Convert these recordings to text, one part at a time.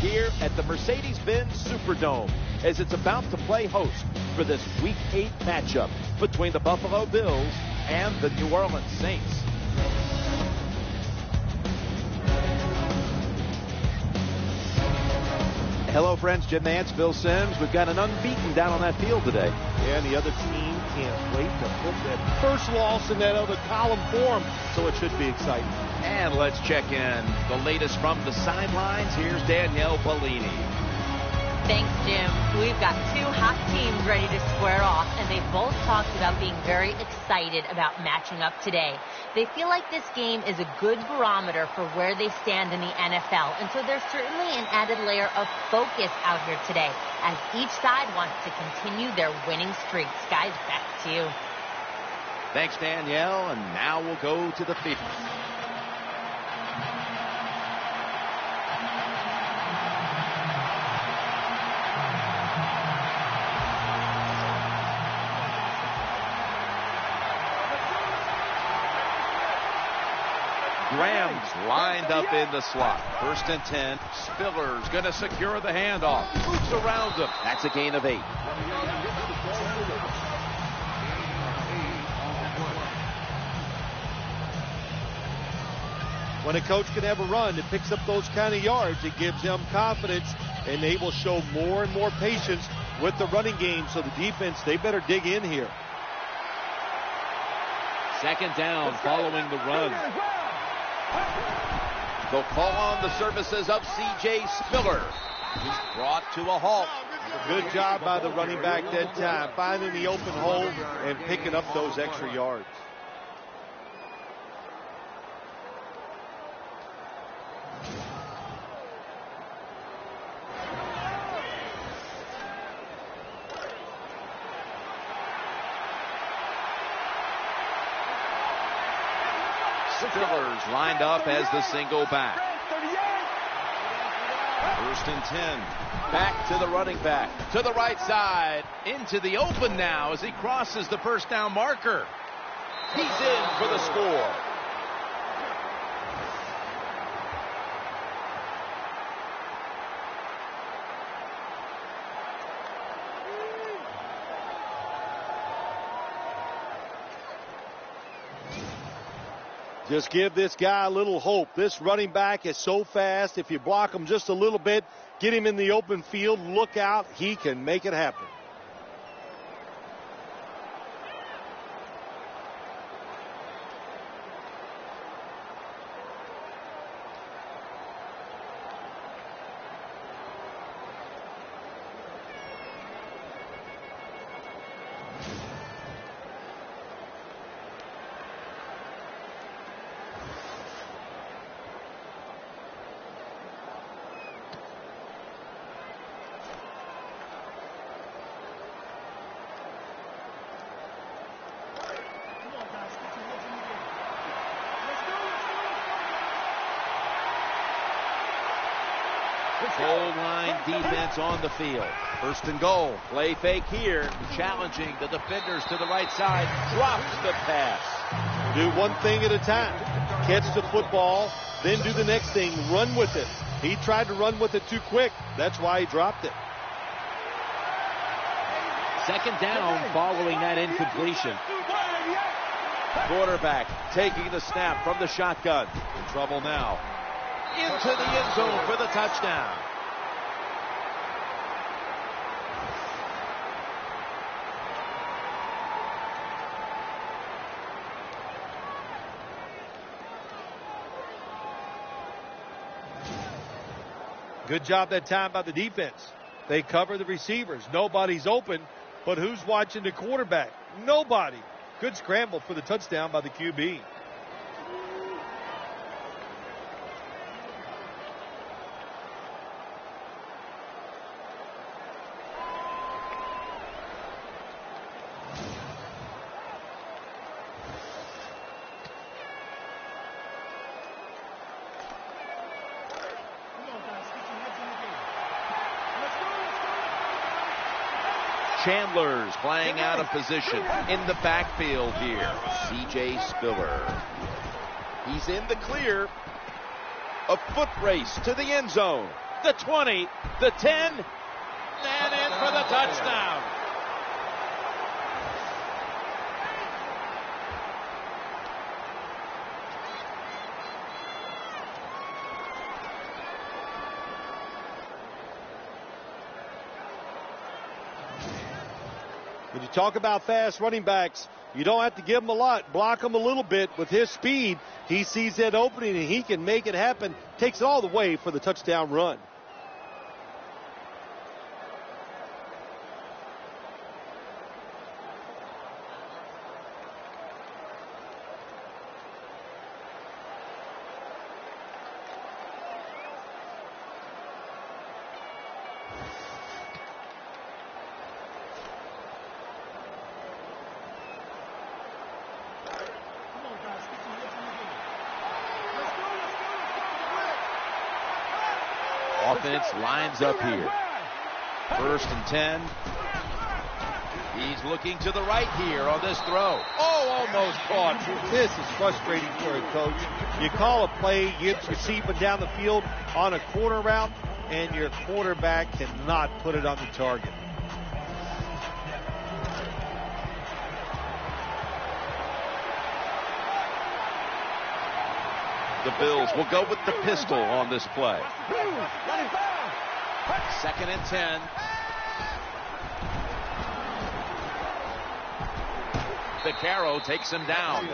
here at the Mercedes-Benz Superdome as it's about to play host for this Week 8 matchup between the Buffalo Bills and the New Orleans Saints. Hello, friends. Jim Nance, Bill Sims. We've got an unbeaten down on that field today. Yeah, and the other team can't wait to put that first loss in that other column for them, so it should be exciting. And let's check in the latest from the sidelines. Here's Danielle Bellini. Thanks, Jim. We've got two hot teams ready to square off, and they both talked about being very excited about matching up today. They feel like this game is a good barometer for where they stand in the NFL, and so there's certainly an added layer of focus out here today, as each side wants to continue their winning streak. Guys, back to you. Thanks, Danielle, and now we'll go to the field. Graham's lined up in the slot. 1st and 10. Spiller's going to secure the handoff. Moves around him. That's a gain of 8. When a coach can have a run that picks up those kind of yards, it gives them confidence, and they will show more and more patience with the running game. So the defense, they better dig in here. 2nd down following the run. They'll call on the services of C.J. Spiller. He's brought to a halt. Good job by the running back that time, finding the open hole and picking up those extra yards. Spiller's lined up as the single back. 1st and 10. Back to the running back. To the right side. Into the open now as he crosses the first down marker. He's in for the score. Just give this guy a little hope. This running back is so fast. If you block him just a little bit, get him in the open field, look out, he can make it happen. Goal line defense on the field. 1st and goal. Play fake here. Challenging the defenders to the right side. Drops the pass. Do one thing at a time. Catch the football, then do the next thing. Run with it. He tried to run with it too quick. That's why he dropped it. 2nd down following that incompletion. Quarterback taking the snap from the shotgun. In trouble now. Into the end zone for the touchdown. Good job that time by the defense. They cover the receivers. Nobody's open, but who's watching the quarterback? Nobody. Good scramble for the touchdown by the QB. Chandler's playing out of position in the backfield here. C.J. Spiller. He's in the clear. A foot race to the end zone. the 20, the 10, and in for the touchdown. When you talk about fast running backs, you don't have to give them a lot. Block them a little bit. With his speed, he sees that opening and he can make it happen. Takes it all the way for the touchdown run. Offense lines up here. 1st and 10. He's looking to the right here on this throw. Oh, almost caught. This is frustrating for a coach. You call a play, it's receiving down the field on a corner route, and your quarterback cannot put it on the target. The Bills will go with the pistol on this play. 2nd and 10. Vaccaro takes him down.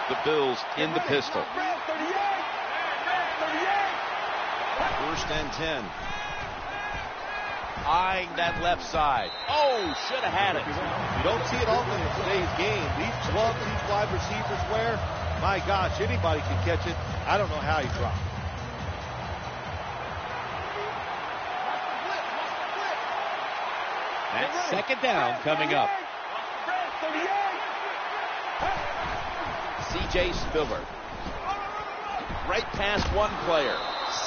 The Bills in the pistol. 1st and 10. Eyeing that left side. Oh, should have had it. You don't see it often in today's game. These gloves these wide receivers wear, my gosh, anybody can catch it. I don't know how he dropped. That's 2nd down coming up. C.J. Spiller. Right past one player.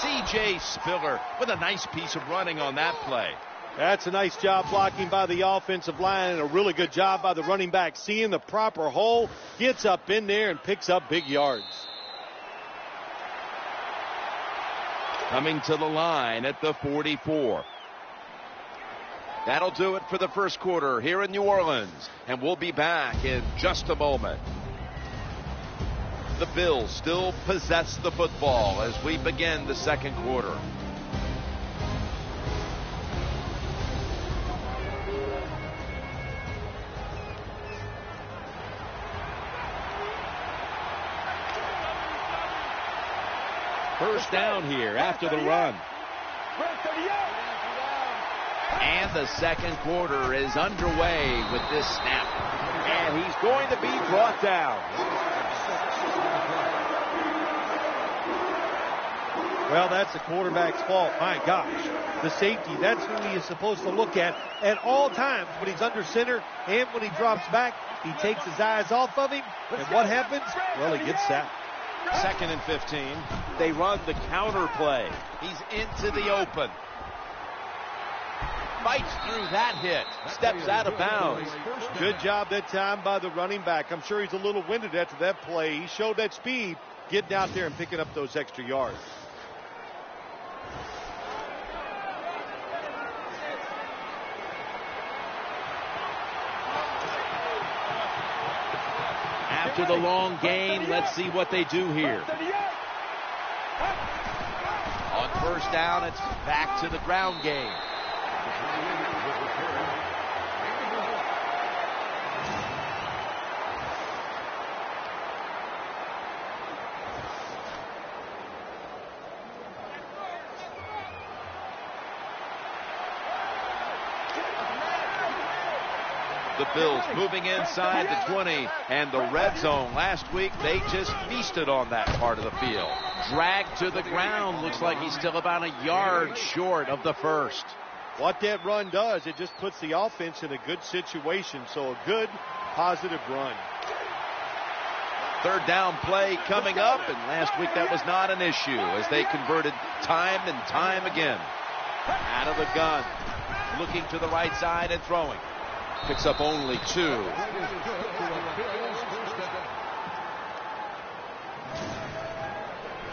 C.J. Spiller with a nice piece of running on that play. That's a nice job blocking by the offensive line and a really good job by the running back. Seeing the proper hole, gets up in there and picks up big yards. Coming to the line at the 44. That'll do it for the first quarter here in New Orleans. And we'll be back in just a moment. The Bills still possess the football as we begin the second quarter. First down here after the run. And the second quarter is underway with this snap. And he's going to be brought down. Well, that's the quarterback's fault. My gosh. The safety, that's who he is supposed to look at all times when he's under center and when he drops back. He takes his eyes off of him. And what happens? Well, he gets sacked. 2nd and 15. They run the counter play. He's into the open. Fights through that hit. Steps out of bounds. Good job that time by the running back. I'm sure he's a little winded after that play. He showed that speed, getting out there and picking up those extra yards. After the long gain, let's see what they do here. On first down, it's back to the ground game. The Bills moving inside the 20 and the red zone. Last week, they just feasted on that part of the field. Dragged to the ground. Looks like he's still about a yard short of the first. What that run does, it just puts the offense in a good situation. So a good, positive run. Third down play coming up, and last week that was not an issue as they converted time and time again. Out of the gun, looking to the right side and throwing. Picks up only 2.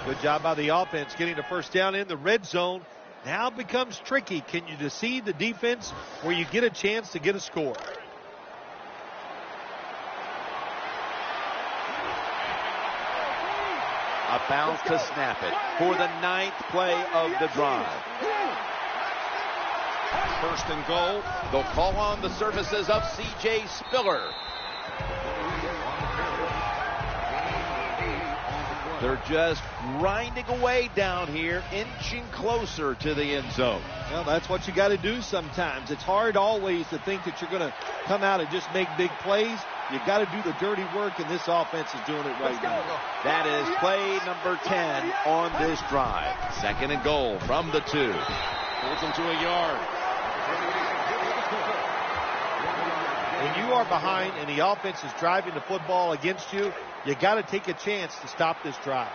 Good job by the offense getting the first down in the red zone. Now becomes tricky. Can you deceive the defense where you get a chance to get a score? About to snap it for the 9th play of the drive. First and goal. They'll call on the services of C.J. Spiller. They're just grinding away down here, inching closer to the end zone. Well, that's what you got to do sometimes. It's hard always to think that you're going to come out and just make big plays. You got to do the dirty work, and this offense is doing it right now. That is play number 10 on this drive. Second and goal from the 2. Pulls them to a yard. When you are behind and the offense is driving the football against you, you got to take a chance to stop this drive.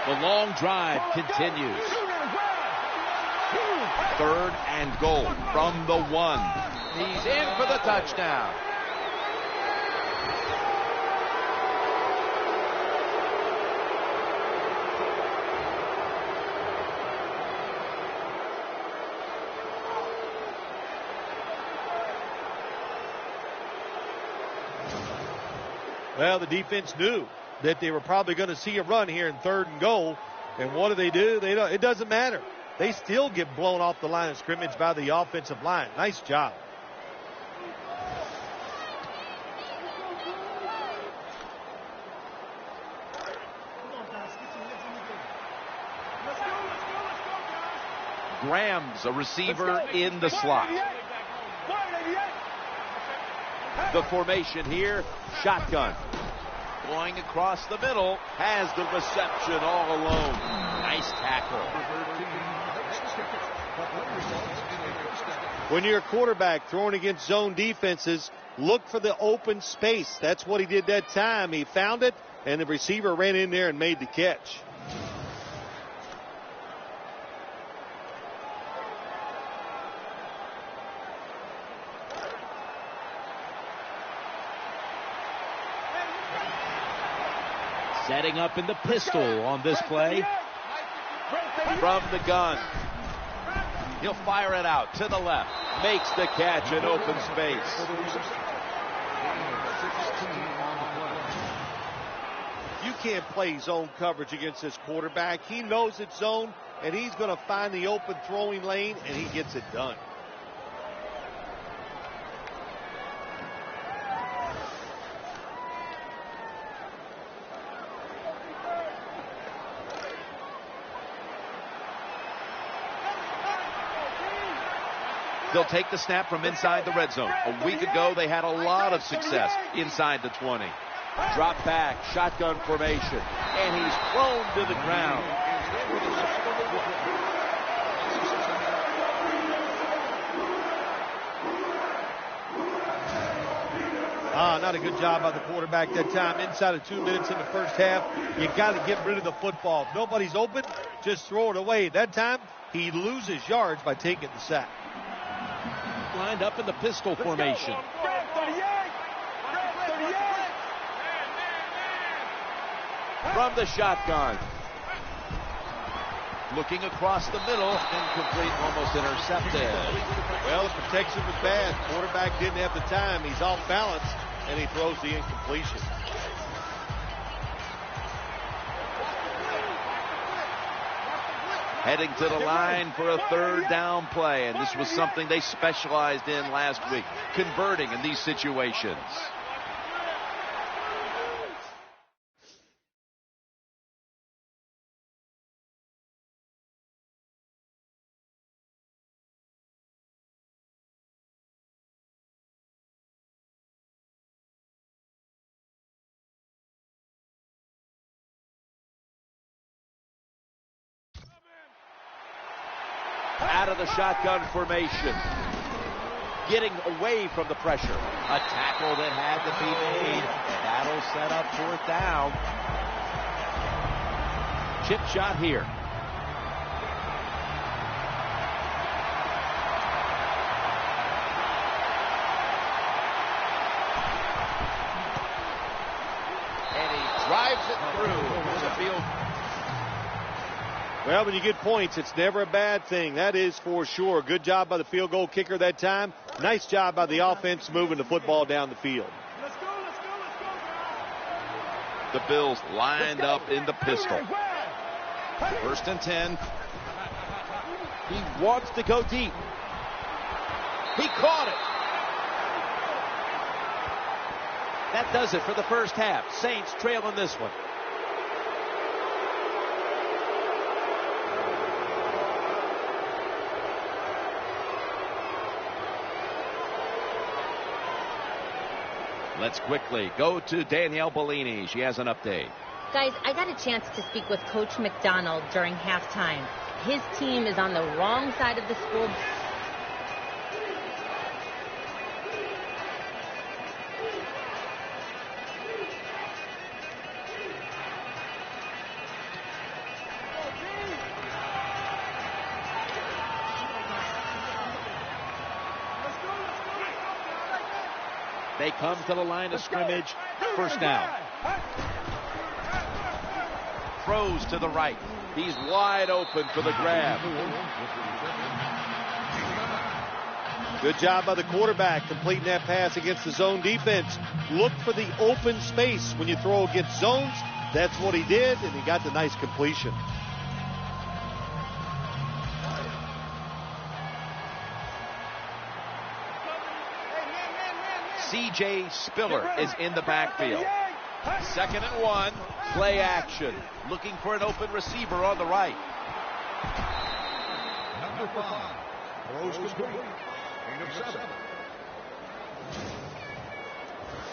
The long drive continues. Third and goal from the 1. He's in for the touchdown. Well, the defense knew that they were probably going to see a run here in third and goal. And what do? It doesn't matter. They still get blown off the line of scrimmage by the offensive line. Nice job. Graham's a receiver in the slot. The formation here, shotgun. Going across the middle, has the reception all alone. Nice tackle. When you're a quarterback throwing against zone defenses, look for the open space. That's what he did that time. He found it, and the receiver ran in there and made the catch. Setting up in the pistol on this play. From the gun. He'll fire it out to the left. Makes the catch in open space. You can't play zone coverage against this quarterback. He knows it's zone, and he's going to find the open throwing lane, and he gets it done. They'll take the snap from inside the red zone. A week ago, they had a lot of success inside the 20. Drop back, shotgun formation, and he's thrown to the ground. Not a good job by the quarterback that time. Inside of 2 minutes in the first half, you got to get rid of the football. If nobody's open, just throw it away. That time, he loses yards by taking the sack. Lined up in the pistol formation. From the shotgun. Looking across the middle. Incomplete, almost intercepted. Well, the protection was bad. Quarterback didn't have the time. He's off balance, and he throws the incompletion. Heading to the line for a third down play, and this was something they specialized in last week, converting in these situations. Out of the shotgun formation. getting away from the pressure. A tackle that had to be made. That'll set up 4th down. Chip shot here. And he drives it through the field. Well, when you get points, it's never a bad thing. That is for sure. Good job by the field goal kicker that time. Nice job by the offense moving the football down the field. The Bills lined up in the pistol. 1st and 10. He wants to go deep. He caught it. That does it for the first half. Saints trail in this one. Let's quickly go to Danielle Bellini. She has an update. Guys, I got a chance to speak with Coach McDonald during halftime. His team is on the wrong side of the score. They come to the line of scrimmage. 1st down. Throws to the right. He's wide open for the grab. Good job by the quarterback completing that pass against the zone defense. Look for the open space when you throw against zones. That's what he did, and he got the nice completion. C.J. Spiller is in the backfield. 2nd and 1. Play action. Looking for an open receiver on the right. Number 5. Throws complete. Gain of 7.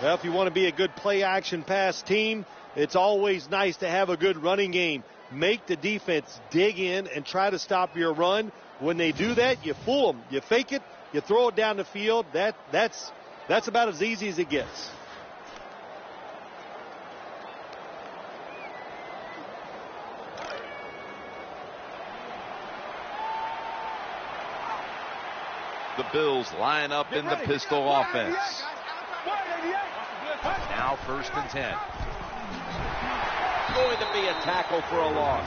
Well, if you want to be a good play action pass team, it's always nice to have a good running game. Make the defense dig in and try to stop your run. When they do that, you fool them. You fake it, you throw it down the field. That's about as easy as it gets. The Bills line up in the pistol offense. Now 1st and 10. Going to be a tackle for a loss.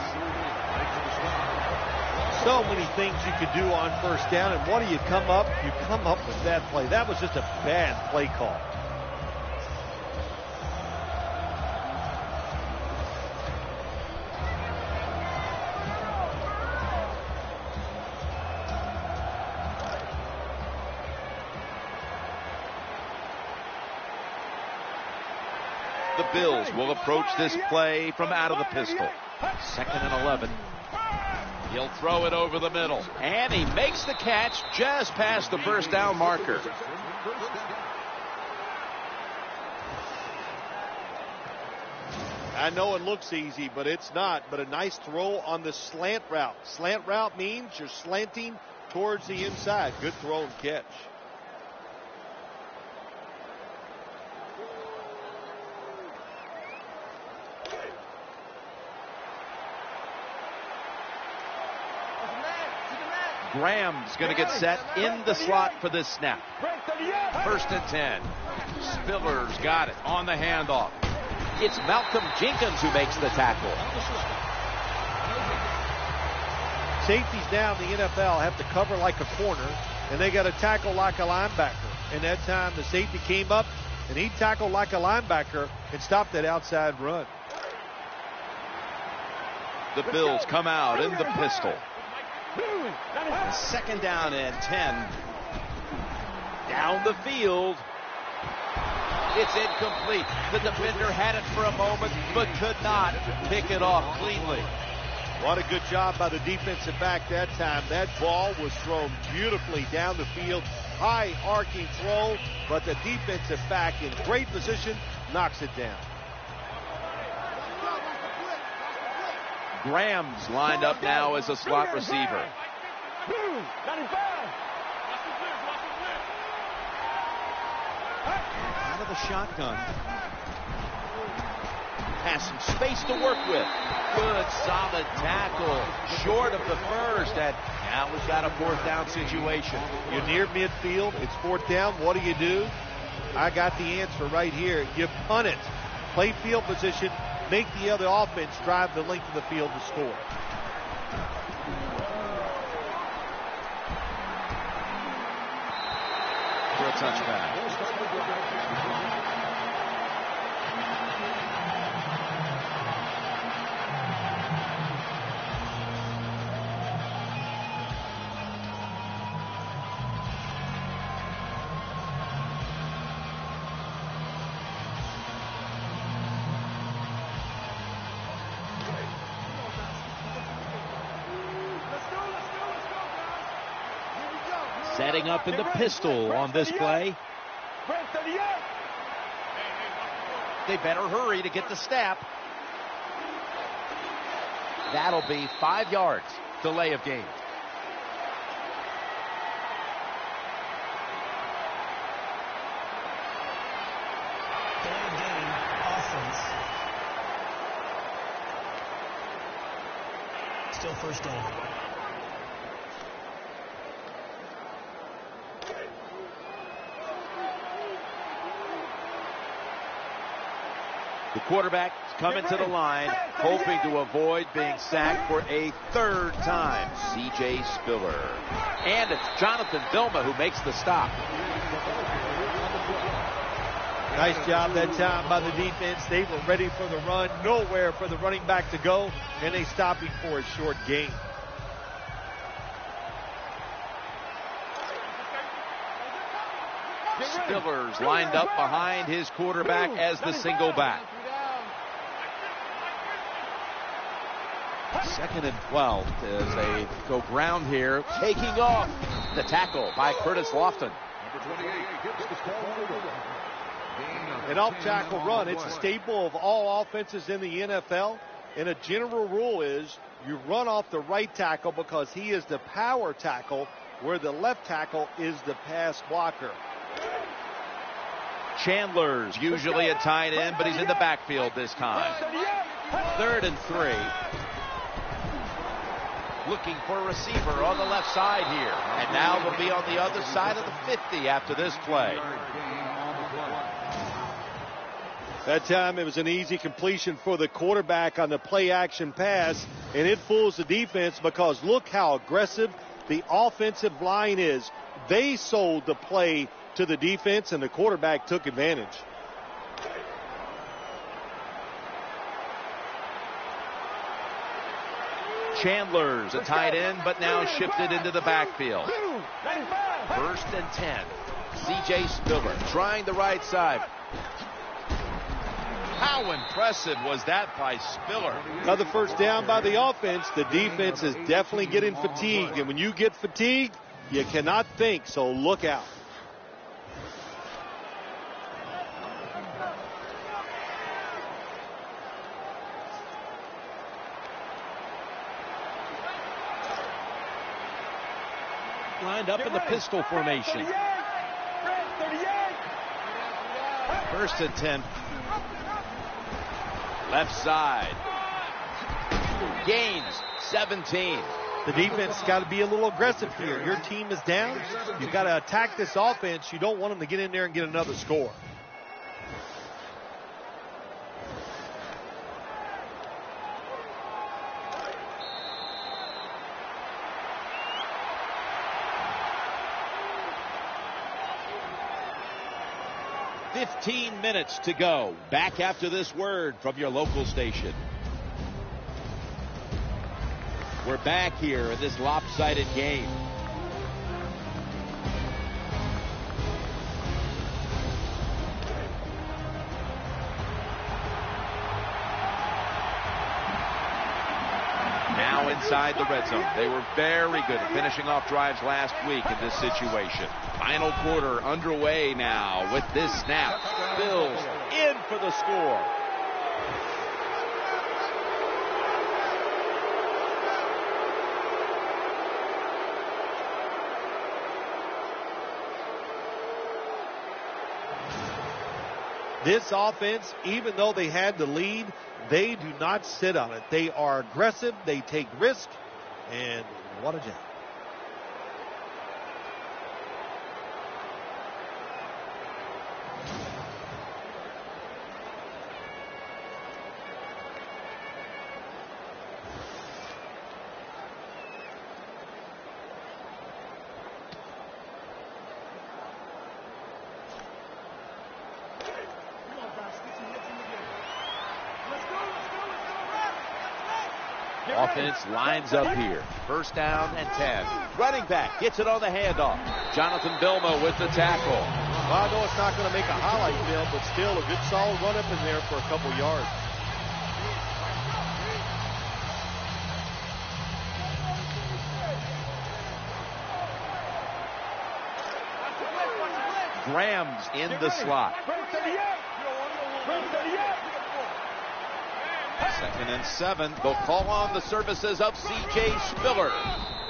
So many things you could do on 1st down, and what do you come up? You come up with that play. That was just a bad play call. The Bills will approach this play from out of the pistol. 2nd and 11. He'll throw it over the middle. And he makes the catch just past the 1st down marker. I know it looks easy, but it's not. But a nice throw on the slant route. Slant route means you're slanting towards the inside. Good throw and catch. Graham's going to get set in the slot for this snap. 1st and 10. Spiller's got it on the handoff. It's Malcolm Jenkins who makes the tackle. Safeties now in the NFL have to cover like a corner, and they got to tackle like a linebacker. And that time the safety came up, and he tackled like a linebacker and stopped that outside run. The Bills come out in the pistol. 2nd down and 10. Down the field. It's incomplete. The defender had it for a moment, but could not pick it off cleanly. What a good job by the defensive back that time. That ball was thrown beautifully down the field. High arcing throw, but the defensive back in great position knocks it down. Graham's lined up now as a slot receiver. of the shotgun. Has some space to work with. Good, solid tackle. Short of the first. And now we've got a fourth down situation. You're near midfield. It's fourth down. What do? I got the answer right here. You punt it. Play field position. Make the other offense drive the length of the field to score. For a touchdown. Setting up in the pistol on this play. They better hurry to get the snap. That'll be 5 yards. Delay of game. Delay of game, offense. Still first down. The quarterback coming to the line, hoping to avoid being sacked for a third time. C.J. Spiller. And it's Jonathan Vilma who makes the stop. Nice job that time by the defense. They were ready for the run. Nowhere for the running back to go. And they stop him for a short gain. Spiller's lined up behind his quarterback as the single back. 2nd and 12 as they go ground here. Taking off the tackle by Curtis Lofton. An off tackle run. It's a staple of all offenses in the NFL. And a general rule is you run off the right tackle because he is the power tackle, where the left tackle is the pass blocker. Chandler's usually a tight end, but he's in the backfield this time. 3rd and 3. Looking for a receiver on the left side here. And now they'll be on the other side of the 50 after this play. That time it was an easy completion for the quarterback on the play action pass, and it fools the defense because look how aggressive the offensive line is. They sold the play to the defense, and the quarterback took advantage. Chandler's a tight end, but now shifted into the backfield. 1st and 10. C.J. Spiller trying the right side. How impressive was that by Spiller? Another first down by the offense. The defense is definitely getting fatigued, and when you get fatigued, you cannot think, so look out. Lined up in the pistol formation. 1st and 10. Left side. Gains 17. The defense got to be a little aggressive here. Your team is down. You've got to attack this offense. You don't want them to get in there and get another score. "15 minutes to go." Back after this word from your local station. We're back here in this lopsided game. Now inside the red zone. They were very good at finishing off drives last week in this situation. Final quarter underway now with this snap. Bills in for the score. This offense, even though they had the lead, they do not sit on it. They are aggressive. They take risk. And what a jam. Offense lines up here. First down and 10. Running back gets it on the handoff. Jonathan Bilmo with the tackle. Well, I know it's not going to make a highlight film, but still a good solid run up in there for a couple yards. Graham's in the slot. Second and 7. They'll call on the services of C.J. Spiller.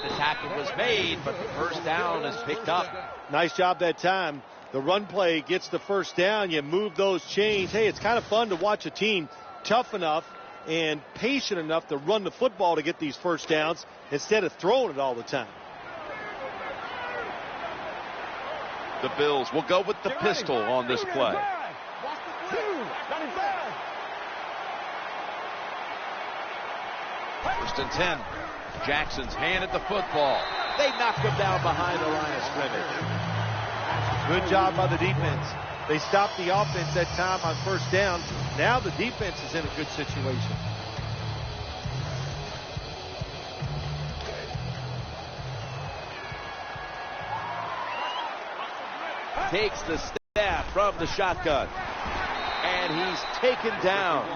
The tackle was made, but the first down is picked up. Nice job that time. The run play gets the first down. You move those chains. Hey, it's kind of fun to watch a team tough enough and patient enough to run the football to get these first downs instead of throwing it all the time. The Bills will go with the pistol on this play. First and 10. Jackson's handed the football. They knocked him down behind the line of scrimmage. Good job by the defense. They stopped the offense that time on first down. Now the defense is in a good situation. Takes the snap from the shotgun. And he's taken down.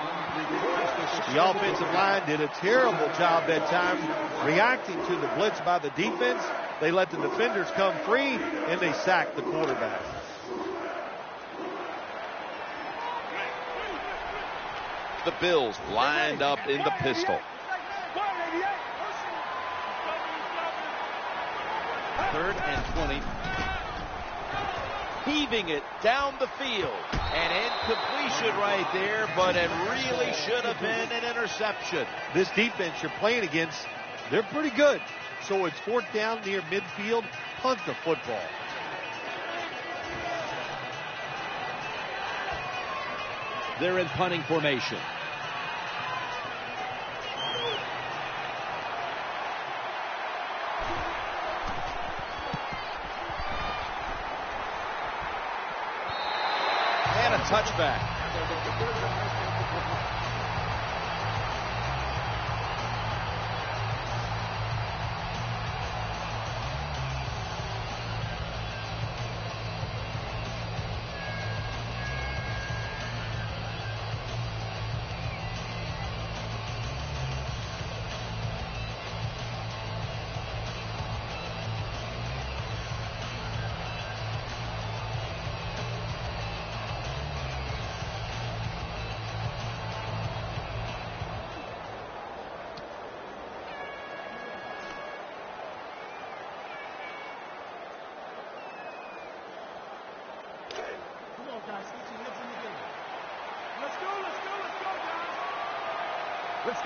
The offensive line did a terrible job that time reacting to the blitz by the defense. They let the defenders come free, and they sacked the quarterback. The Bills lined up in the pistol. Third and 20. Heaving it down the field. An incompletion right there, but it really should have been an interception. This defense you're playing against, they're pretty good. So it's fourth down near midfield. Punt the football. They're in punting formation. And a touchback.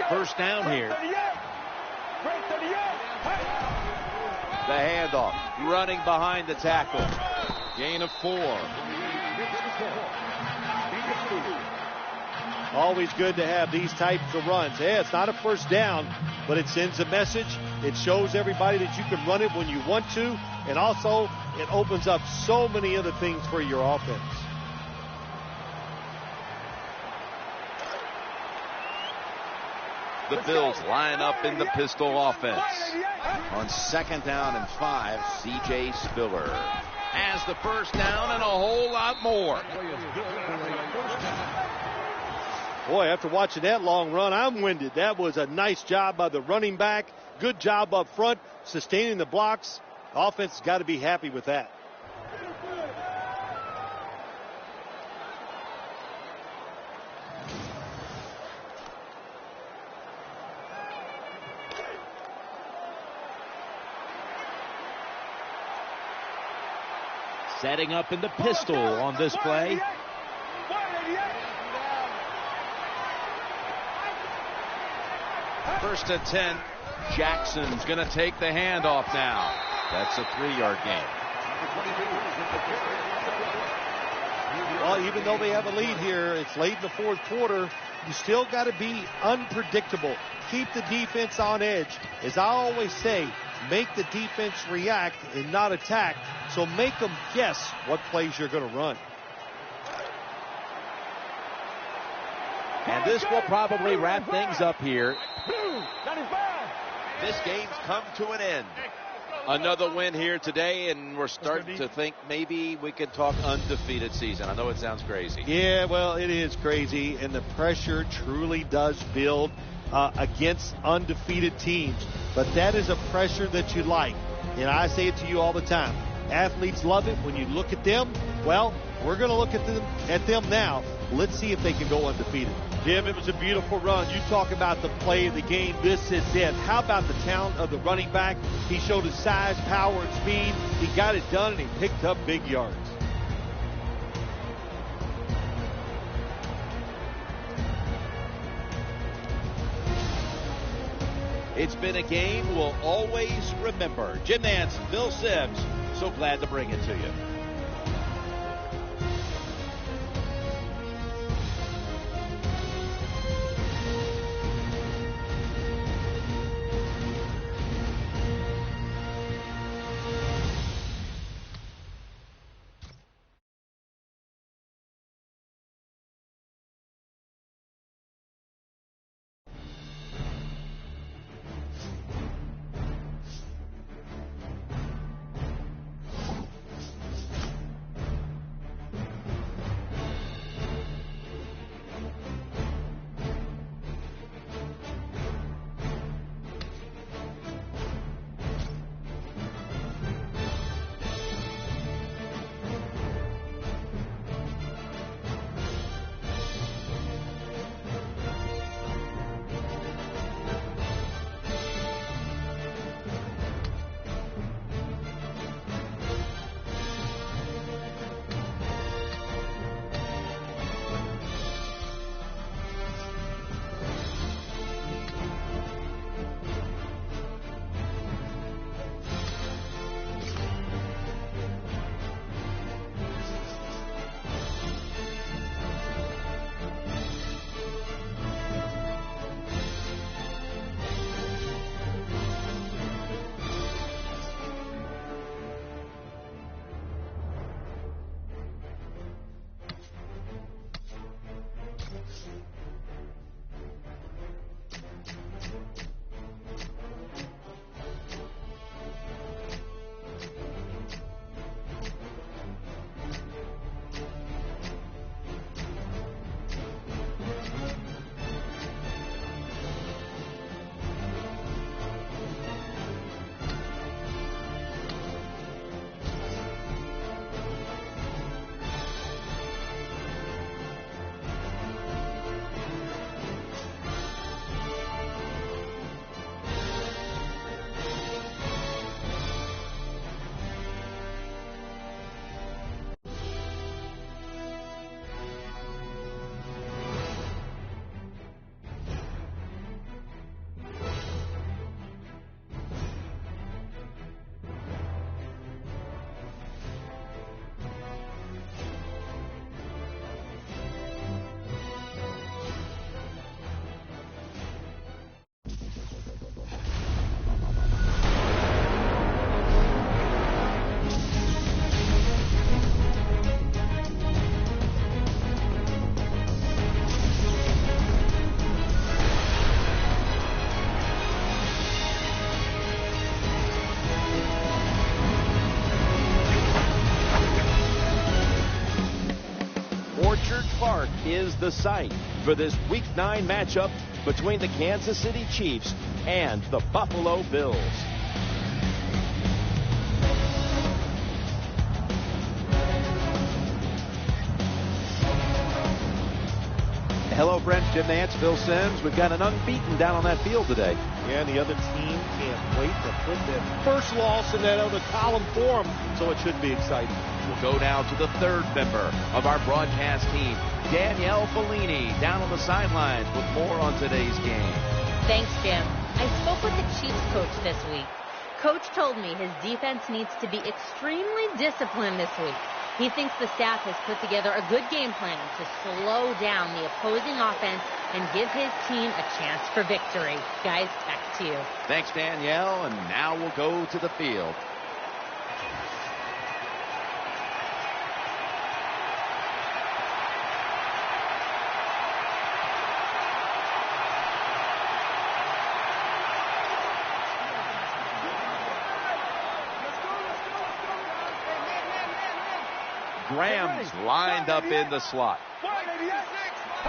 First down here. The handoff. Running behind the tackle. Gain of 4. Always good to have these types of runs. Yeah, it's not a first down, but it sends a message. It shows everybody that you can run it when you want to. And also, it opens up so many other things for your offense. The Bills line up in the pistol offense. On second down and 5, C.J. Spiller has the first down and a whole lot more. Boy, after watching that long run, I'm winded. That was a nice job by the running back. Good job up front, sustaining the blocks. Offense has got to be happy with that. Setting up in the pistol on this play. First and 10. Jackson's going to take the handoff now. That's a 3-yard gain. Well, even though they have a lead here, it's late in the fourth quarter. You still got to be unpredictable. Keep the defense on edge. As I always say, make the defense react and not attack. So make them guess what plays you're going to run. And this will probably wrap things up here. This game's come to an end. Another win here today, and we're starting to think maybe we could talk undefeated season. I know it sounds crazy. Yeah, well, it is crazy, and the pressure truly does build against undefeated teams. But that is a pressure that you like, and I say it to you all the time. Athletes love it when you look at them. Well, we're going to look at them now. Let's see if they can go undefeated. Jim, it was a beautiful run. You talk about the play of the game. This is it. How about the talent of the running back? He showed his size, power, and speed. He got it done, and he picked up big yards. It's been a game we'll always remember. Jim Nance, Bill Sims, so glad to bring it to you. Park is the site for this Week 9 matchup between the Kansas City Chiefs and the Buffalo Bills. Hello, friends. Jim Nance, Bill Sims. We've got an unbeaten down on that field today. Yeah, and the other team can't wait to put that first loss in that other column for them, so it should be exciting. We'll go now to the third member of our broadcast team, Danielle Fellini, down on the sidelines with more on today's game. Thanks, Jim. I spoke with the Chiefs coach this week. Coach told me his defense needs to be extremely disciplined this week. He thinks the staff has put together a good game plan to slow down the opposing offense and give his team a chance for victory. Guys, back to you. Thanks, Danielle, and now we'll go to the field. Graham's lined up in the slot.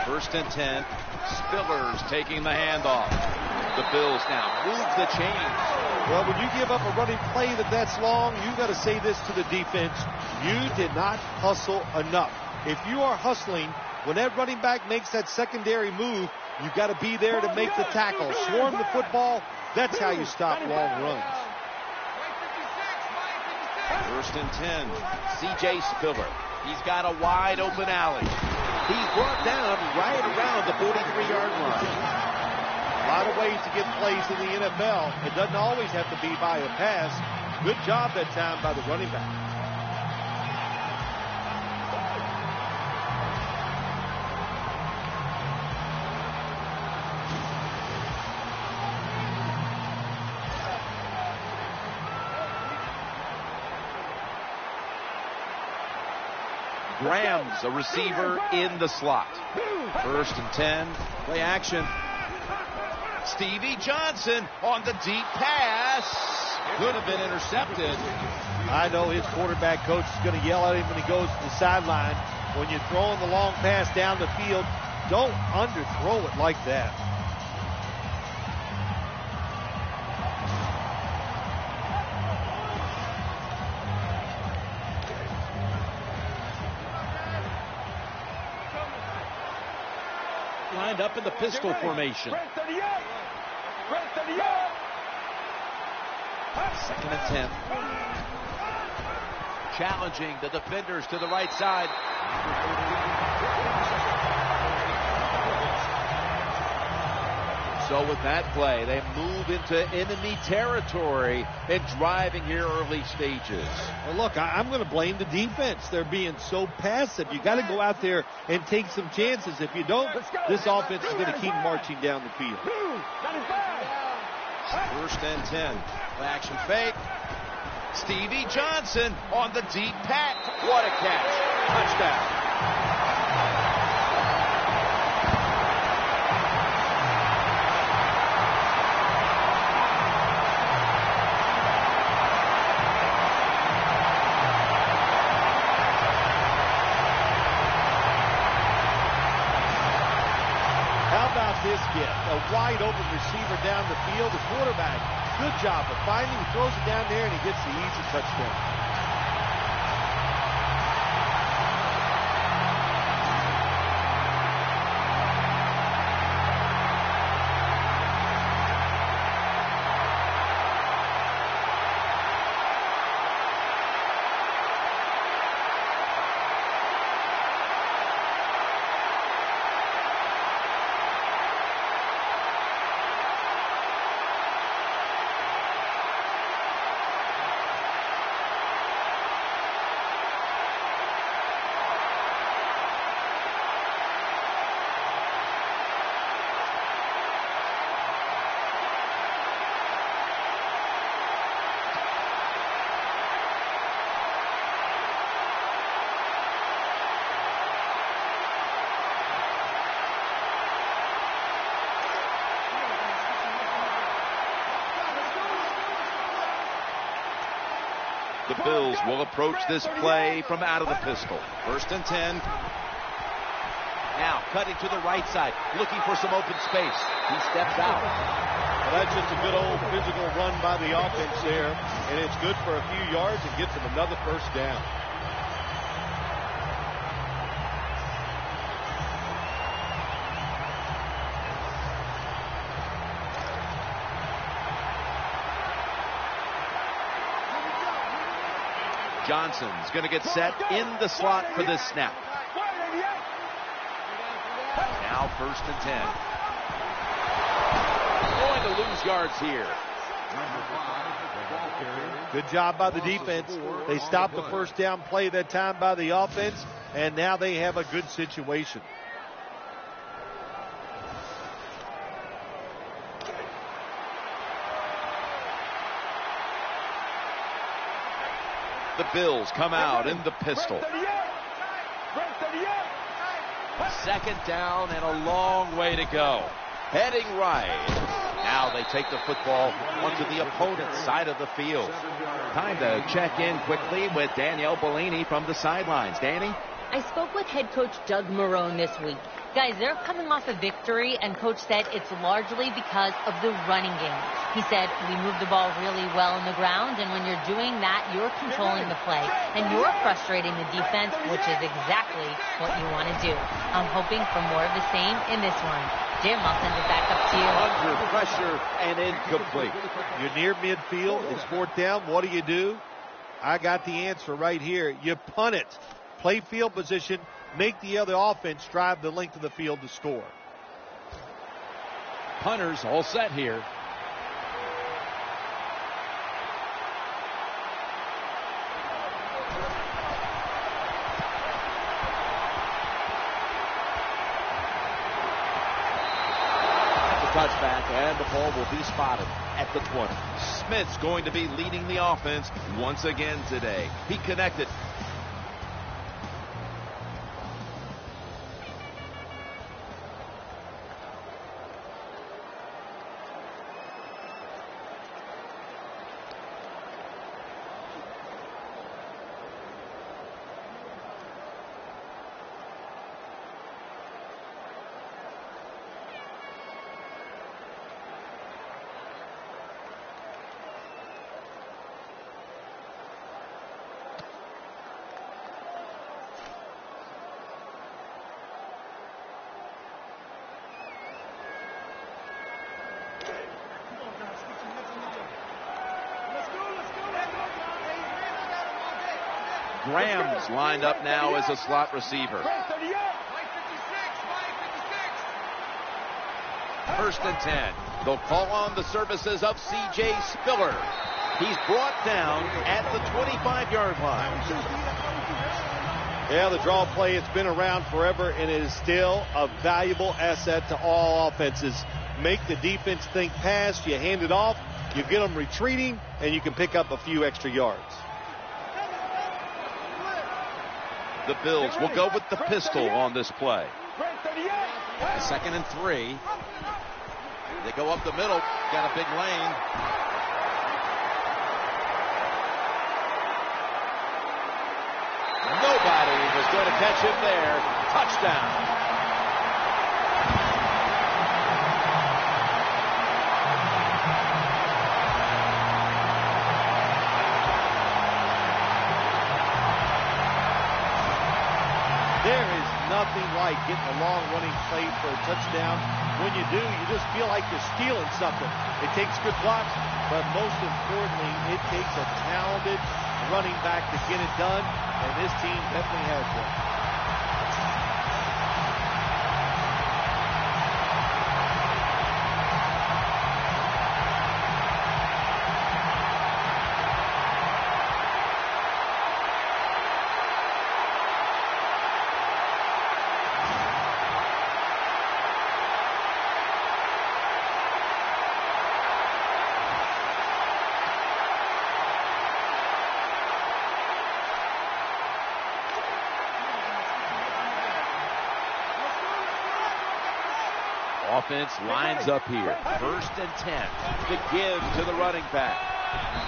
1st and 10. Spiller's taking the handoff. The Bills now move the chains. Well, when you give up a running play that's long, you got to say this to the defense. You did not hustle enough. If you are hustling, when that running back makes that secondary move, you got to be there to make the tackle. Swarm the football. That's how you stop long runs. 1st and 10. C.J. Spiller. He's got a wide open alley. He's brought down right around the 43-yard line. A lot of ways to get plays in the NFL. It doesn't always have to be by a pass. Good job that time by the running back. Graham's a receiver in the slot. 1st and 10. Play action. Stevie Johnson on the deep pass. Could have been intercepted. I know his quarterback coach is going to yell at him when he goes to the sideline. When you're throwing the long pass down the field, don't underthrow it like that. Lined up in the pistol formation. 2nd and 10. Challenging the defenders to the right side. So with that play, they move into enemy territory and driving here early stages. Well, look, I'm going to blame the defense. They're being so passive. You got to go out there and take some chances. If you don't, this offense is going to keep marching down the field. 1st and 10. Action fake. Stevie Johnson on the deep pass. What a catch. Touchdown. This get a wide open receiver down the field. The quarterback, good job of finding. He throws it down there and he gets the easy touchdown. The Bills will approach this play from out of the pistol. 1st and 10. Now cutting to the right side, looking for some open space. He steps out. Well, that's just a good old physical run by the offense there, and it's good for a few yards and gets him another 1st down. Johnson's going to get set in the slot for this snap. Now 1st and 10. going to lose yards here. Good job by the defense. They stopped the first down play that time by the offense, and now they have a good situation. The Bills come out in the pistol. Second down and a long way to go. Heading right. Now they take the football onto the opponent's side of the field. Time to check in quickly with Danielle Bellini from the sidelines. Danny? I spoke with head coach Doug Marrone this week. Guys, they're coming off a victory, and coach said it's largely because of the running game. He said, we move the ball really well on the ground, and when you're doing that, you're controlling the play, and you're frustrating the defense, which is exactly what you want to do. I'm hoping for more of the same in this one. Jim, I'll send it back up to you. Under pressure and incomplete. You're near midfield. It's fourth down. What do? I got the answer right here. You punt it. Play field position. Make the other offense drive the length of the field to score. Punters all set here. Touchback, and the ball will be spotted at the 20. Smith's going to be leading the offense once again today. He connected. Graham's lined up now as a slot receiver. First and 10. They'll call on the services of C.J. Spiller. He's brought down at the 25-yard line. Yeah, the draw play, it's been around forever, and it is still a valuable asset to all offenses. Make the defense think pass, you hand it off, you get them retreating, and you can pick up a few extra yards. The Bills will go with the pistol on this play. Second and 3. They go up the middle. Got a big lane. Nobody was going to catch him there. Touchdown. Nothing like getting a long running play for a touchdown. When you do, you just feel like you're stealing something. It takes good blocks, but most importantly, it takes a talented running back to get it done, and this team definitely has one. Offense lines up here. First and 10. The give to the running back.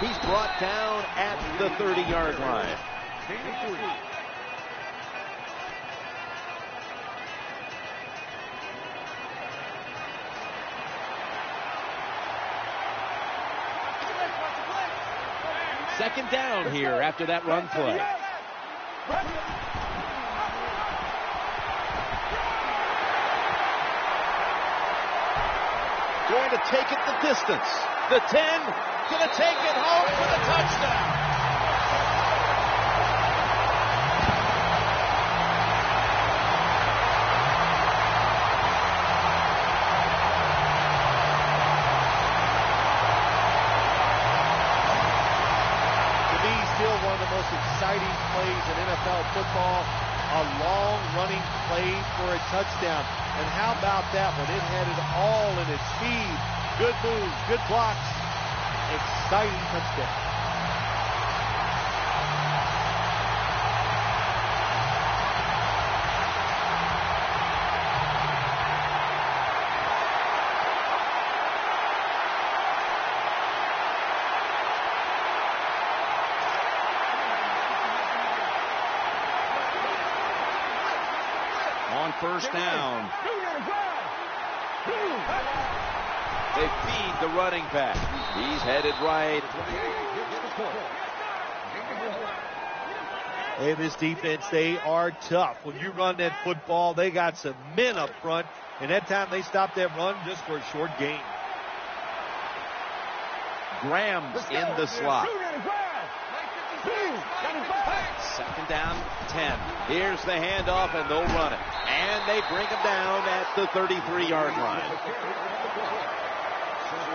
He's brought down at the 30-yard line. Second down here after that run play. Going to take it the distance. The 10, going to take it home for the touchdown. most exciting plays in NFL football. A long running play for a touchdown. And how about that one? It had it all in its speed. Good moves, good blocks. Exciting touchdown. First down. They feed the running back. He's headed right. Hey, this defense, they are tough. When you run that football, they got some men up front. And that time they stopped that run just for a short gain. Graham's in the slot. Second down, 10. Here's the handoff, and they'll run it. And they bring him down at the 33-yard line.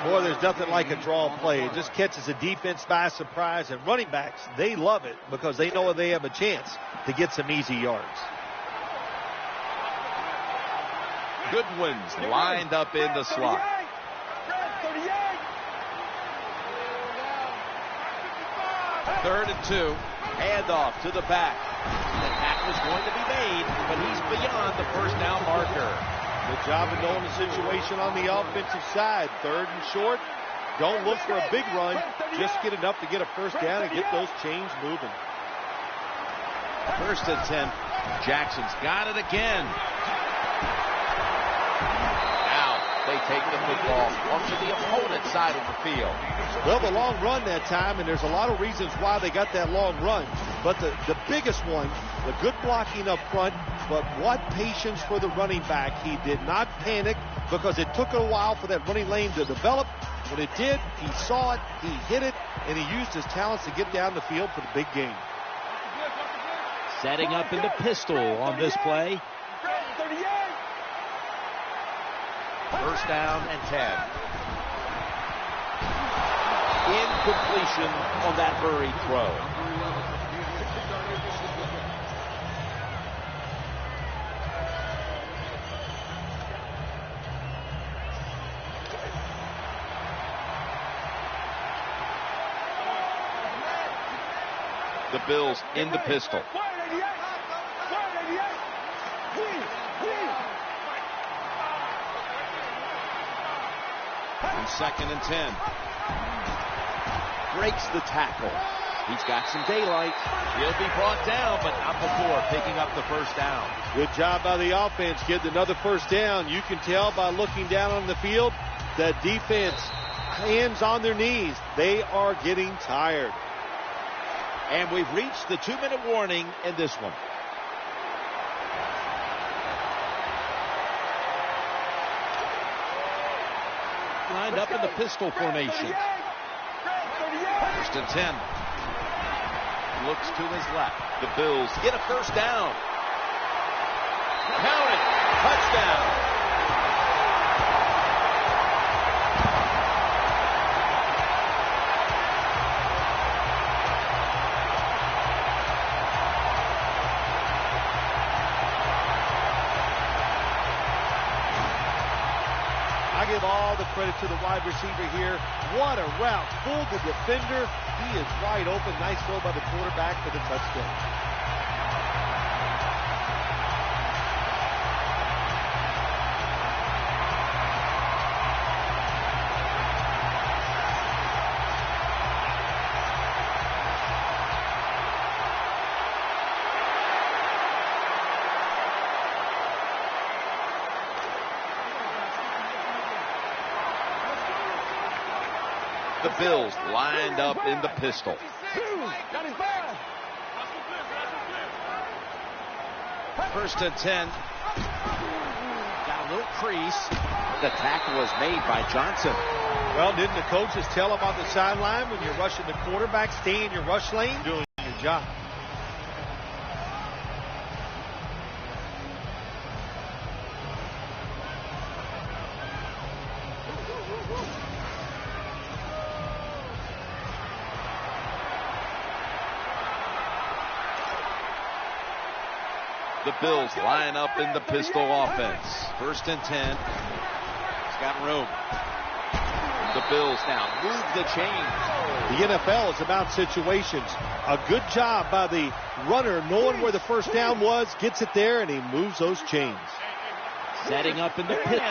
Boy, there's nothing like a draw play. It just catches the defense by surprise. And running backs, they love it because they know they have a chance to get some easy yards. Goodwin's lined up in the slot. Third and 2. Handoff to the back. The tackle is going to be made, but he's beyond the first down marker. Good job of knowing the situation on the offensive side. Third and short. Don't look for a big run. Just get enough to get a first down and get those chains moving. First and 10. Jackson's got it again. Now they take the football onto the opponent's side of the field. Well, the long run that time, and there's a lot of reasons why they got that long run. But the biggest one, the good blocking up front, but what patience for the running back. He did not panic because it took a while for that running lane to develop. When it did, he saw it, he hit it, and he used his talents to get down the field for the big game. Setting up in the pistol on this play. First down and 10. Incompletion on that hurried throw. The Bills in the pistol. And second and 10. Breaks the tackle. He's got some daylight. He'll be brought down, but not before picking up the first down. Good job by the offense getting another first down. You can tell by looking down on the field, the defense, hands on their knees. They are getting tired. And we've reached the 2-minute warning in this one. Lined up in the pistol formation. First and 10. Looks to his left. The Bills get a first down. Count it. Touchdown. I give all the credit to the wide receiver here. What a route. Fooled the defender. He is wide open. Nice throw by the quarterback for the touchdown. The Bills lined up in the pistol. First and 10. Got a little crease. The tackle was made by Johnson. Well, didn't the coaches tell him on the sideline when you're rushing the quarterback, stay in your rush lane, doing your job? The Bills line up in the pistol offense. 1st and 10. He's got room. The Bills now move the chains. The NFL is about situations. A good job by the runner knowing where the first down was, gets it there, and he moves those chains. Setting up in the pit.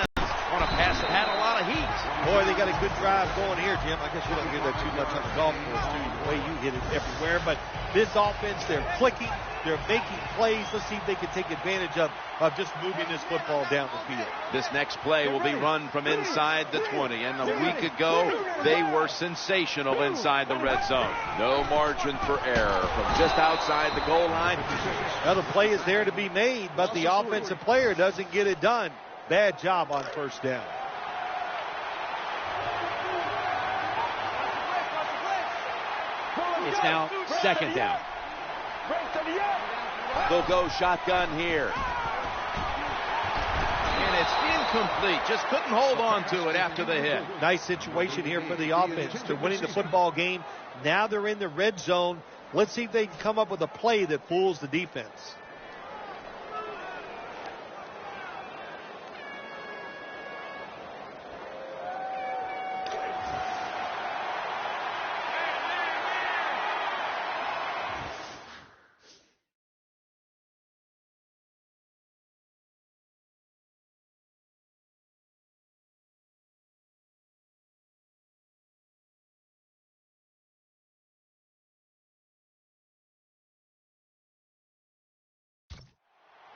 On a pass that had a lot of heat. Boy, they got a good drive going here, Jim. I guess you don't hear that too much on the golf course, too, the way you hit it everywhere. But this offense, they're clicking, they're making plays. Let's see if they can take advantage of just moving this football down the field. This next play will be run from inside the 20. And a week ago, they were sensational inside the red zone. No margin for error from just outside the goal line. Now the play is there to be made, but the offensive player doesn't get it done. Bad job on first down. It's now 2nd down. They'll go shotgun here. And it's incomplete. Just couldn't hold on to it after the hit. Nice situation here for the offense. They're winning the football game. Now they're in the red zone. Let's see if they can come up with a play that fools the defense.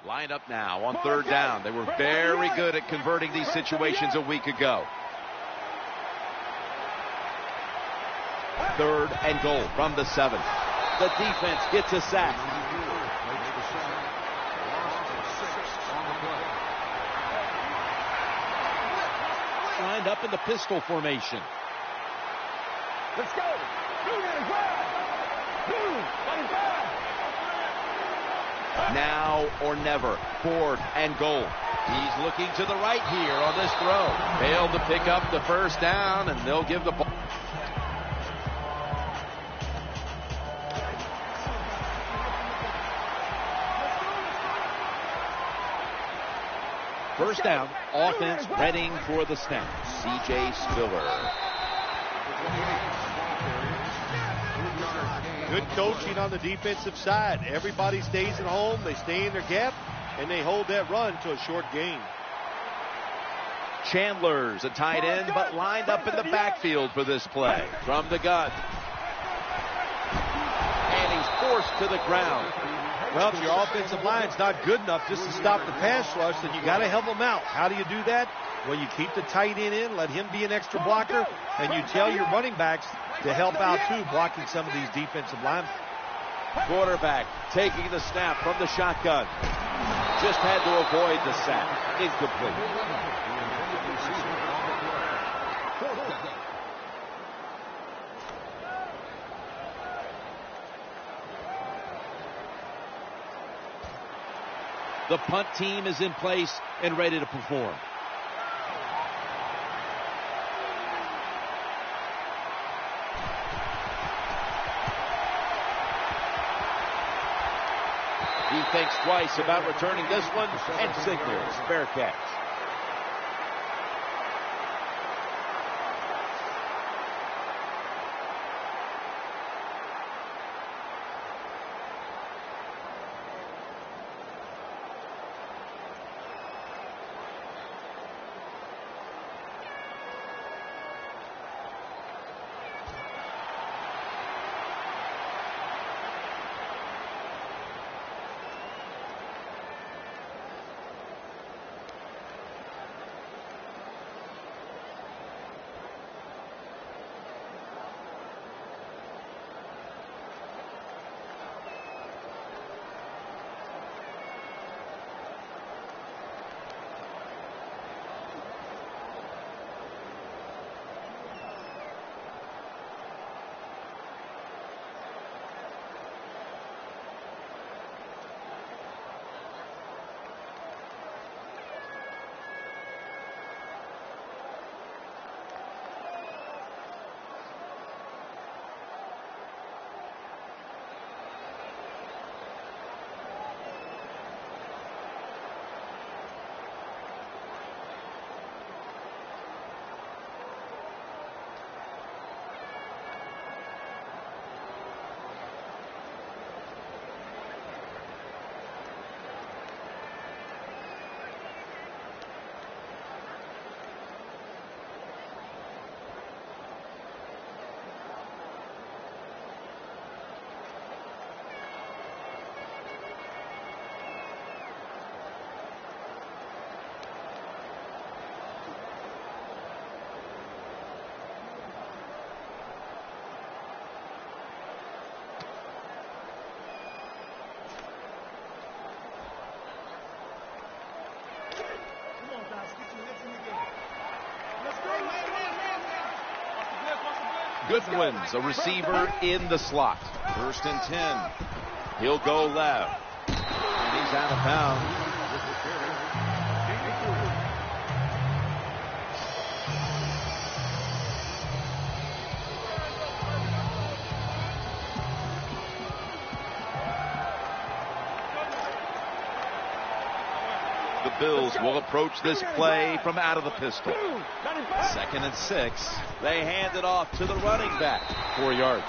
Lined up now on 3rd down. They were very good at converting these situations a week ago. 3rd and goal from the 7. The defense gets a sack. Lined up in the pistol formation. Let's go. Now or never. 4th and goal. He's looking to the right here on this throw. Failed to pick up the first down, and they'll give the ball. First down, offense readying for the snap. C.J. Spiller. Good coaching on the defensive side. Everybody stays at home. They stay in their gap, and they hold that run to a short gain. Chandler's a tight end, but lined up in the backfield for this play. From the gun. And he's forced to the ground. Well, if your offensive line's not good enough just to stop the pass rush, then you got to help them out. How do you do that? Well, you keep the tight end in, let him be an extra blocker, and you tell your running backs to help out, too, blocking some of these defensive linemen. Quarterback taking the snap from the shotgun. Just had to avoid the sack. Incomplete. The punt team is in place and ready to perform. He thinks twice about returning this one and signals fair catch. Goodwin's a receiver in the slot. 1st and 10. He'll go left. And he's out of bounds. The Bills will approach this play from out of the pistol. 2nd and 6. They hand it off to the running back. 4 yards.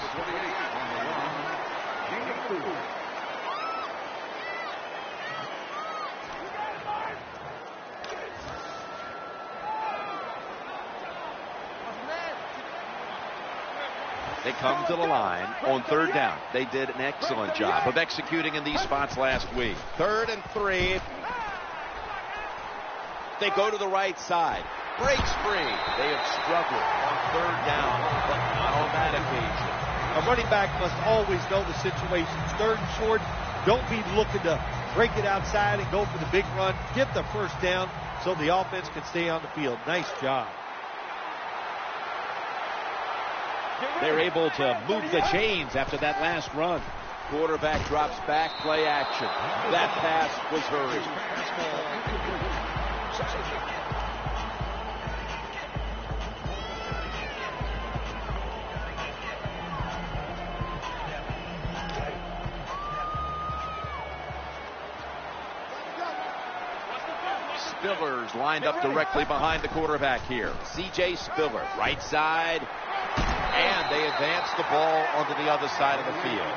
They come to the line on 3rd down. They did an excellent job of executing in these spots last week. 3rd and 3. They go to the right side. Breaks free. They have struggled on 3rd down, but not on that occasion. A running back must always know the situations. 3rd and short. Don't be looking to break it outside and go for the big run. Get the 1st down so the offense can stay on the field. Nice job. They're able to move the chains after that last run. Quarterback drops back, play action. That pass was hurried. Spiller's lined up directly behind the quarterback here. C.J. Spiller, right side. And they advance the ball onto the other side of the field.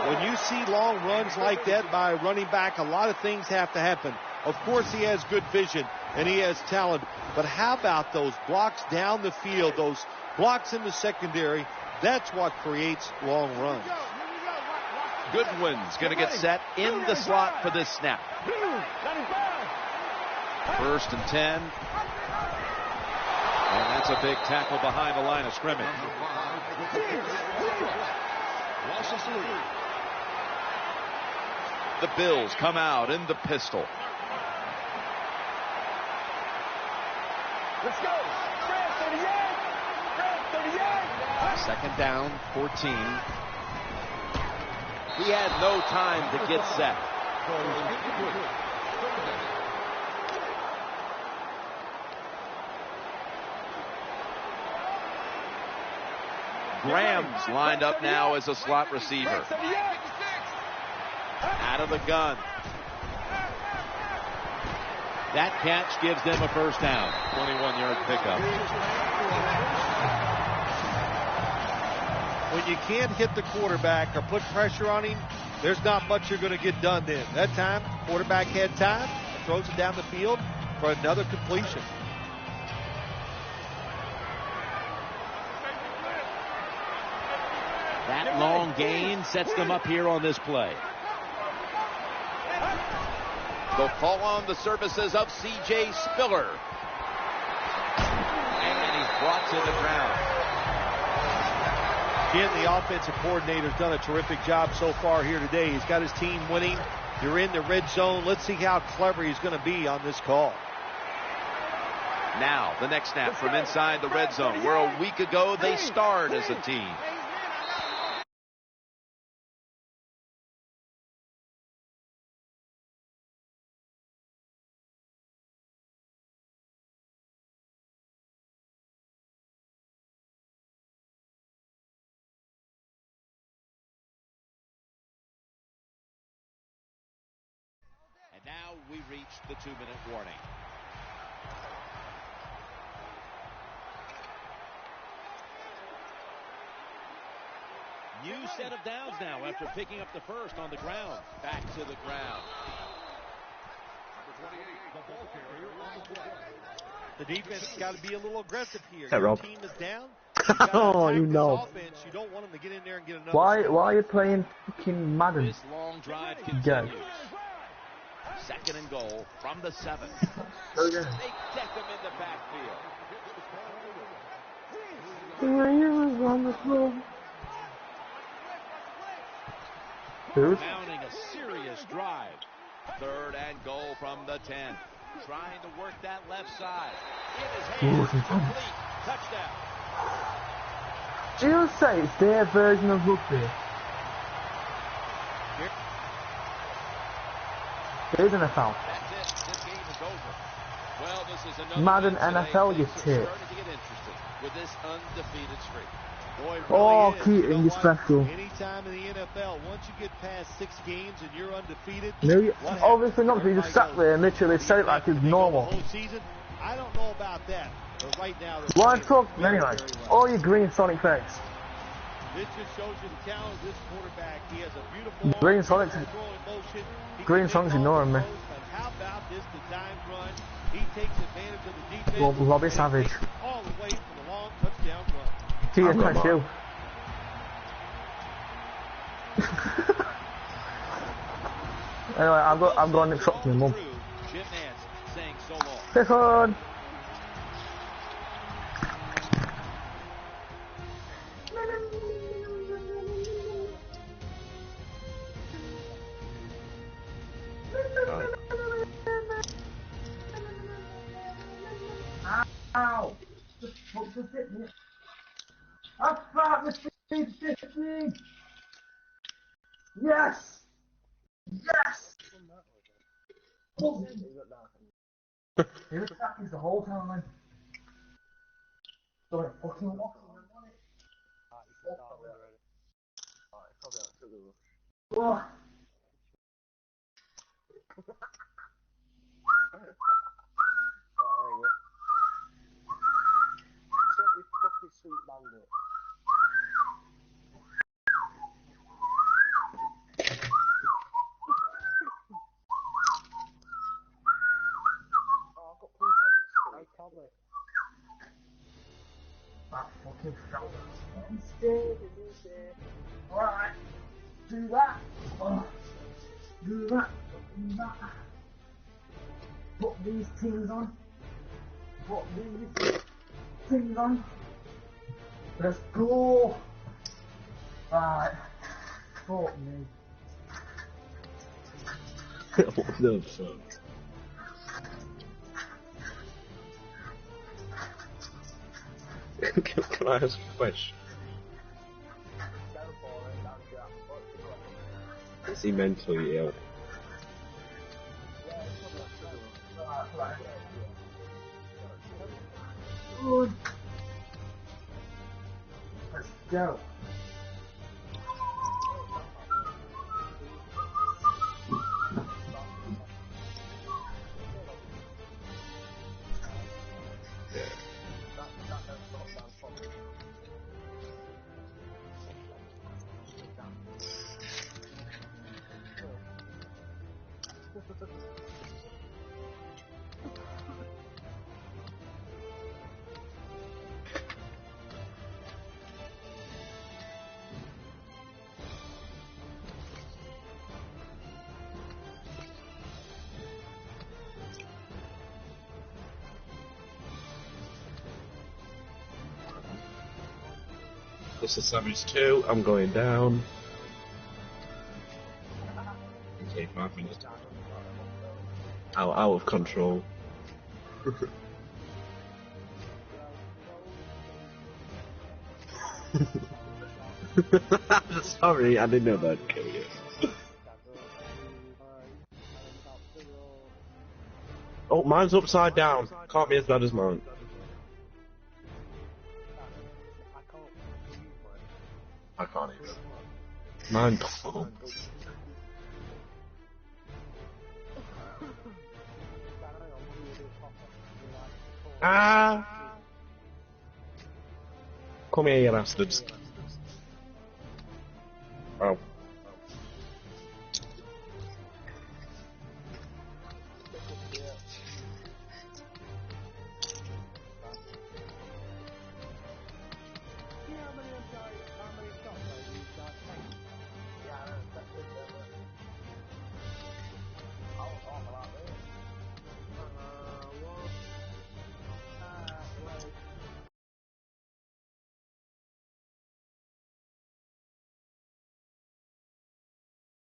When you see long runs like that by a running back, a lot of things have to happen. Of course, he has good vision and he has talent. But how about those blocks down the field, those blocks in the secondary? That's what creates long runs. Goodwin's going to get set in the slot for this snap. 1st and 10. And that's a big tackle behind the line of scrimmage. The Bills come out in the pistol. Let's go. 2nd down, 14. He had no time to get set. Graham's lined up now as a slot receiver. Out of the gun. That catch gives them a 1st down. 21-yard pickup. When you can't hit the quarterback or put pressure on him, there's not much you're going to get done then. That time, quarterback had time, throws it down the field for another completion. That long gain sets them up here on this play. They'll call on the services of C.J. Spiller. And he's brought to the ground. Again, the offensive coordinator's done a terrific job so far here today. He's got his team winning. You're in the red zone. Let's see how clever he's going to be on this call. Now, the next snap from inside the red zone, where a week ago they starred as a team. And now we reach the 2-minute warning. New set of downs now after picking up the 1st on the ground. Back to the ground. The defense has got to be a little aggressive here. Hey, Your Rob. team is down. Oh, you know. Offense. You don't want them to get in there and get another. Why are you playing fucking Madden? This long drive Go. continues. 2nd and goal from the 7. Okay. They get them in the backfield. On the floor. Dude. Mounting a serious drive. 3rd and goal from the 10. Trying to work that left side. In his hands. Complete. Touchdown. Do you say it's their version of rugby? It is NFL. That's it. This game is over. Well, this is another Madden win today. NFL, you Things are tit. starting to get interesting with this undefeated streak. Boy, it Oh, really is. Keating, You know you're what? special. Anytime in the NFL, once you get past 6 games and you're undefeated, No, you, what obviously happens? not, you just sat there and literally said it like it's normal. The whole season, I don't know about that, but right now they're Why playing talk very, anyway? very well. All you green Sonic face. This just shows you the talent of this quarterback. He has a beautiful Green arm, Sonic's- beautiful throwing motion. He can Green make Sonic's balls ignoring me. close, but how about this design run? He takes advantage of the defense. Well, Robbie and he Savage. takes it all the way for the long touchdown run. Keating, that's you. Anyway, I'm going to shop to my mum. Jim Nance saying so long. Pick on. Ow! Just hit me. I found the speed 15! Yes! Yes! He was attacking the whole time. Don't fucking walk. Oh. That fucking fella. Alright. Do that. Oh. Do that. Do that. Put these things on. Put these things on. Let's go. Alright. Fuck me. What the fuck? Can I ask a question? Is he mentally ill? Good. Let's go. This is Savage 2, I'm going down. Okay, 5 minutes. Out of control. Sorry, I didn't know that'd kill you. Oh, mine's upside down. Can't be as bad as mine. I can't even. Mine. Oh. Ah! Come here, you bastards. Oh.